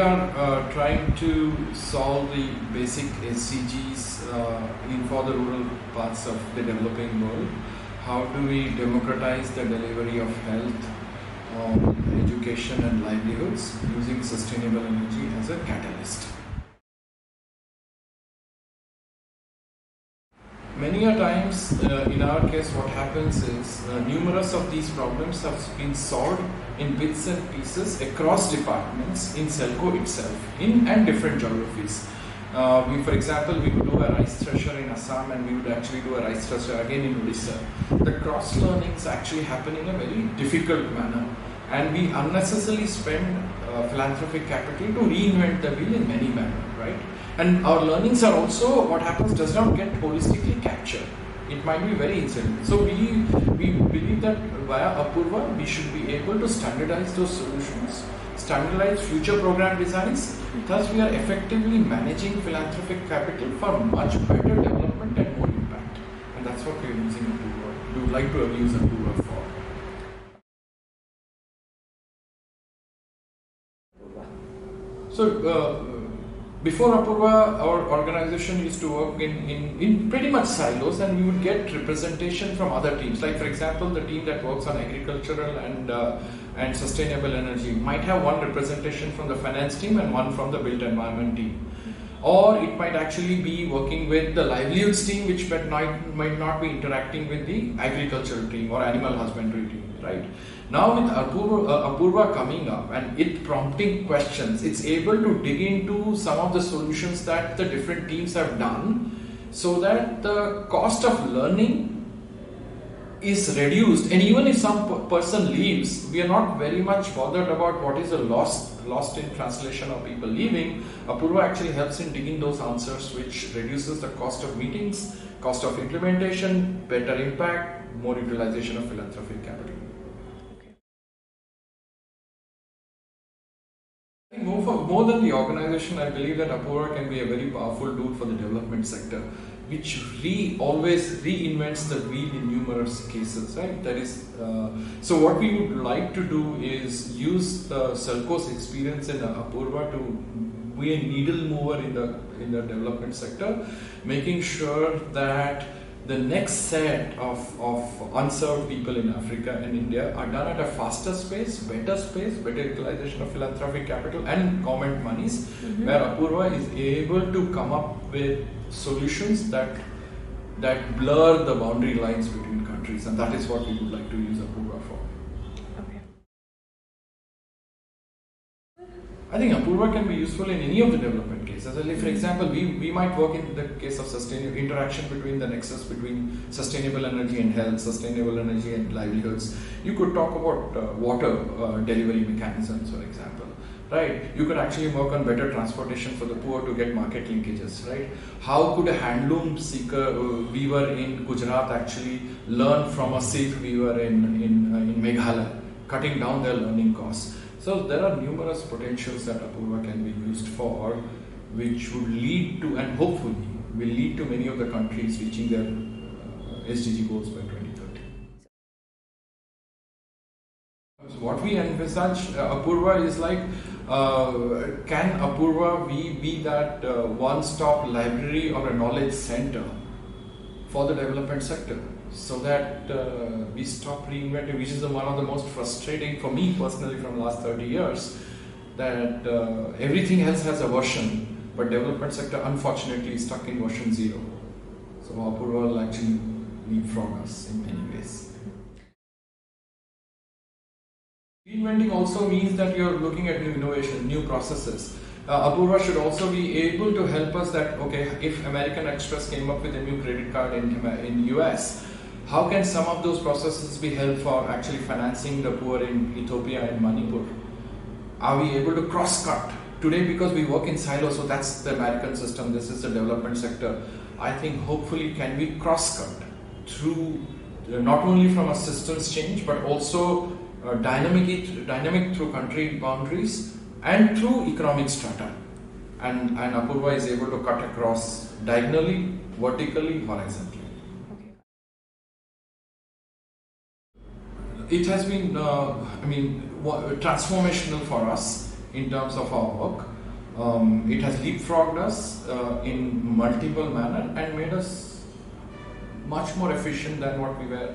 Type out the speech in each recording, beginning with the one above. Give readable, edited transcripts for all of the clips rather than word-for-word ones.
are trying to solve the basic SDGs for the rural parts of the developing world. How do we democratize the delivery of health, education and livelihoods using sustainable energy as a catalyst? Many a times, in our case, what happens is numerous of these problems have been solved in bits and pieces across departments in SELCO itself, and different geographies. For example, we would do a rice thresher in Assam, and we would actually do a rice thresher again in Odisha. The cross learnings actually happen in a very difficult manner, and we unnecessarily spend philanthropic capital to reinvent the wheel in many manners, right? And our learnings are also, what happens does not get holistically captured. It might be very incidental. So we believe that via Apurva, we should be able to standardize those solutions, standardize future program designs. Thus, we are effectively managing philanthropic capital for much better development and more impact. And that's what we are using Apurva. We would like to use Apurva for. So, before Apurva, our organization used to work in pretty much silos, and we would get representation from other teams. Like, for example, the team that works on agricultural and sustainable energy might have one representation from the finance team and one from the built environment team. Or it might actually be working with the livelihoods team, which might not be interacting with the agricultural team or animal husbandry team, right? Now with Apurva coming up and it prompting questions, it's able to dig into some of the solutions that the different teams have done, so that the cost of learning is reduced. And even if some person leaves, we are not very much bothered about what is the lost in translation of people leaving. Apurva actually helps in digging those answers, which reduces the cost of meetings, cost of implementation, better impact, more utilization of philanthropic capital. More than the organization, I believe that Apurva can be a very powerful tool for the development sector, which always reinvents the wheel in numerous cases, right? That is, so what we would like to do is use the SELCO's experience in Apurva to be a needle mover in the development sector, making sure that the next set of unserved people in Africa and India are done at a faster pace, better utilization of philanthropic capital and government monies, where Apurva is able to come up with solutions that blur the boundary lines between countries, and that is what we would like to use Apurva for. I think Apurva can be useful in any of the development cases. For example, we might work in the case of interaction between the nexus between sustainable energy and health, sustainable energy and livelihoods. You could talk about water delivery mechanisms, for example, right? You could actually work on better transportation for the poor to get market linkages, right? How could a handloom weaver in Gujarat actually learn from a silk weaver in Meghalaya, cutting down their learning costs? So there are numerous potentials that Apurva can be used for, which would lead to, and hopefully will lead to, many of the countries reaching their SDG goals by 2030. So what we envisage Apurva is like, can Apurva be that one-stop library or a knowledge center for the development sector, so that we stop reinventing, which is one of the most frustrating for me personally from the last 30 years, that everything else has a version, but development sector unfortunately is stuck in version 0. So Apurva will actually leapfrog us in many ways. Reinventing also means that you're looking at new innovation, new processes. Apurva should also be able to help us that, okay, if American Express came up with a new credit card in US, how can some of those processes be helped for actually financing the poor in Ethiopia and Manipur? Are we able to cross-cut? Today, because we work in silos, so that's the American system, this is the development sector, I think hopefully can we cross-cut through, not only from a systems change, but also dynamic through country boundaries and through economic strata. And Apurva is able to cut across diagonally, vertically, horizontally. It has been, transformational for us in terms of our work. It has leapfrogged us in multiple manner and made us much more efficient than what we were.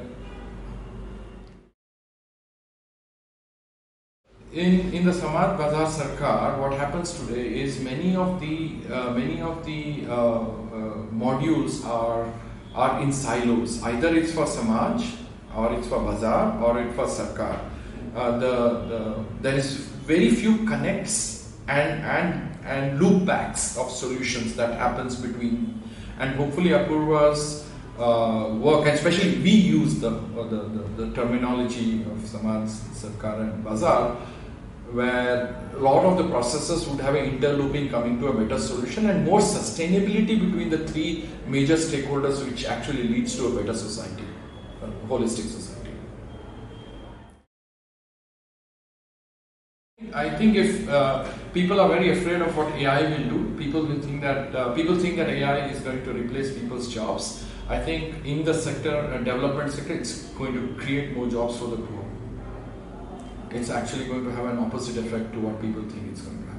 In the Samaj Bazar Sarkar, what happens today is many of the modules are in silos. Either it's for Samaj, or it's for Bazaar, or it's for Sarkar. There is very few connects and loop backs of solutions that happens between, and hopefully Apurva's work, and especially we use the terminology of Samaj, Sarkar and Bazaar, where a lot of the processes would have an interlooping coming to a better solution and more sustainability between the three major stakeholders, which actually leads to a better society, a holistic society. I think if people are very afraid of what AI will do, people think that AI is going to replace people's jobs. I think in the sector, development sector, it's going to create more jobs for the poor. It's actually going to have an opposite effect to what people think it's going to have.